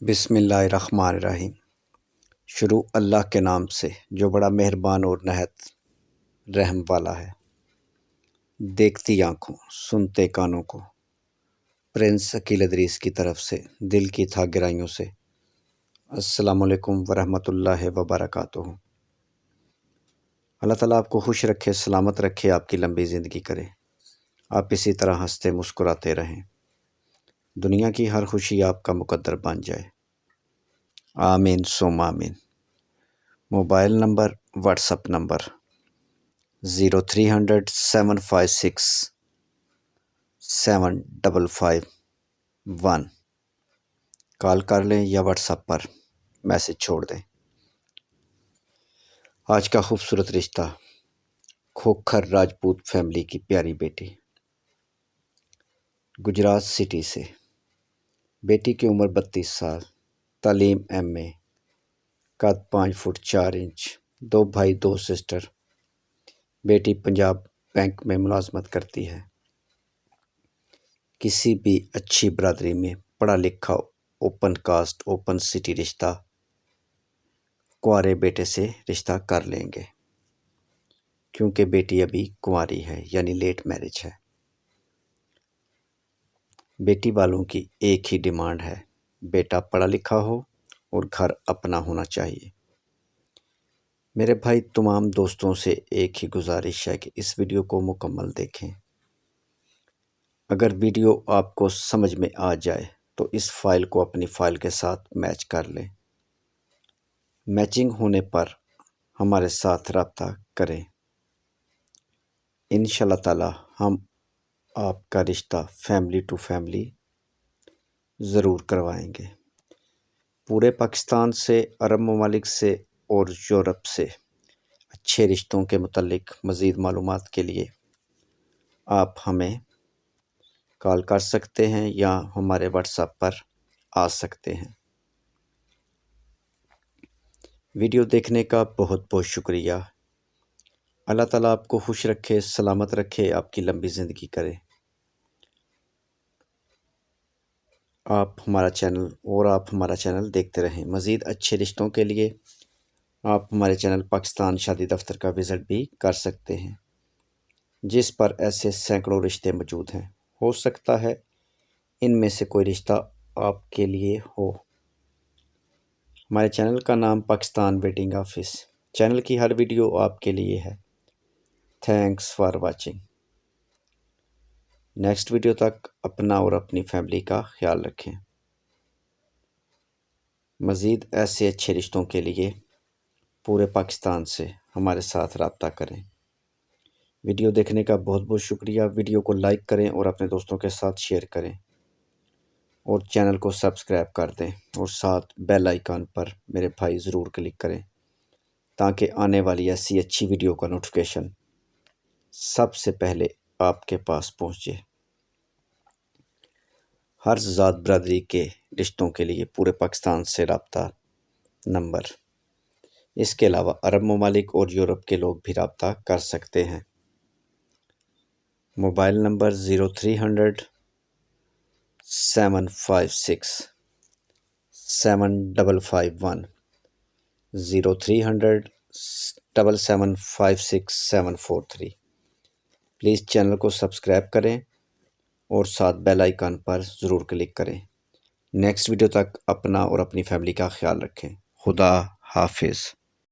بسم اللہ الرحمن الرحیم۔ شروع اللہ کے نام سے جو بڑا مہربان اور نہایت رحم والا ہے۔ دیکھتی آنکھوں سنتے کانوں کو، پرنس عقیل ادریس کی طرف سے دل کی تھا گہرائیوں سے السلام علیکم ورحمۃ اللہ وبرکاتہ۔ اللہ تعالیٰ آپ کو خوش رکھے، سلامت رکھے، آپ کی لمبی زندگی کرے، آپ اسی طرح ہنستے مسکراتے رہیں، دنیا کی ہر خوشی آپ کا مقدر بن جائے، آمین ثم آمین۔ Mobile number, what's up number 0300-756-7551، کال کر لیں یا واٹس اپ پر میسج چھوڑ دیں۔ آج کا خوبصورت رشتہ، کھوکھر راجپوت فیملی کی پیاری بیٹی، گجرات سٹی سے۔ بیٹی کی عمر 32 سال، تعلیم MA، قد 5 فٹ 4 انچ، 2 بھائی 2 سسٹر۔ بیٹی پنجاب بینک میں ملازمت کرتی ہے۔ کسی بھی اچھی برادری میں پڑھا لکھا اوپن کاسٹ اوپن سٹی رشتہ کنوارے بیٹے سے رشتہ کر لیں گے، کیونکہ بیٹی ابھی کنواری ہے، یعنی لیٹ میرج ہے۔ بیٹی والوں کی ایک ہی ڈیمانڈ ہے، بیٹا پڑھا لکھا ہو اور گھر اپنا ہونا چاہیے۔ میرے بھائی، تمام دوستوں سے ایک ہی گزارش ہے کہ اس ویڈیو کو مکمل دیکھیں۔ اگر ویڈیو آپ کو سمجھ میں آ جائے تو اس فائل کو اپنی فائل کے ساتھ میچ کر لیں۔ میچنگ ہونے پر ہمارے ساتھ رابطہ کریں، انشاءاللہ تعالی ہم آپ کا رشتہ فیملی ٹو فیملی ضرور کروائیں گے۔ پورے پاکستان سے، عرب ممالک سے اور یورپ سے اچھے رشتوں کے متعلق مزید معلومات کے لیے آپ ہمیں کال کر سکتے ہیں یا ہمارے واٹس ایپ پر آ سکتے ہیں۔ ویڈیو دیکھنے کا بہت بہت شکریہ۔ اللہ تعالیٰ آپ کو خوش رکھے، سلامت رکھے، آپ کی لمبی زندگی کرے۔ آپ ہمارا چینل دیکھتے رہیں۔ مزید اچھے رشتوں کے لیے آپ ہمارے چینل پاکستان شادی دفتر کا وزٹ بھی کر سکتے ہیں، جس پر ایسے سینکڑوں رشتے موجود ہیں۔ ہو سکتا ہے ان میں سے کوئی رشتہ آپ کے لیے ہو۔ ہمارے چینل کا نام پاکستان ویڈنگ آفس۔ چینل کی ہر ویڈیو آپ کے لیے ہے۔ Thanks for watching. Next video تک اپنا اور اپنی فیملی کا خیال رکھیں۔ مزید ایسے اچھے رشتوں کے لیے پورے پاکستان سے ہمارے ساتھ رابطہ کریں۔ ویڈیو دیکھنے کا بہت بہت شکریہ۔ ویڈیو کو لائک کریں اور اپنے دوستوں کے ساتھ شیئر کریں، اور چینل کو سبسکرائب کر دیں، اور ساتھ بیل آئیکن پر میرے بھائی ضرور کلک کریں، تاکہ آنے والی ایسی اچھی ویڈیو کا نوٹیفیکیشن سب سے پہلے آپ کے پاس پہنچے۔ ہر ذات برادری کے رشتوں کے لیے پورے پاکستان سے رابطہ نمبر، اس کے علاوہ عرب ممالک اور یورپ کے لوگ بھی رابطہ کر سکتے ہیں۔ Mobile number 0300-756-7551، 0300-7756743۔ پلیز چینل کو سبسکرائب کریں اور ساتھ بیل آئیکن پر ضرور کلک کریں۔ نیکسٹ ویڈیو تک اپنا اور اپنی فیملی کا خیال رکھیں۔ خدا حافظ۔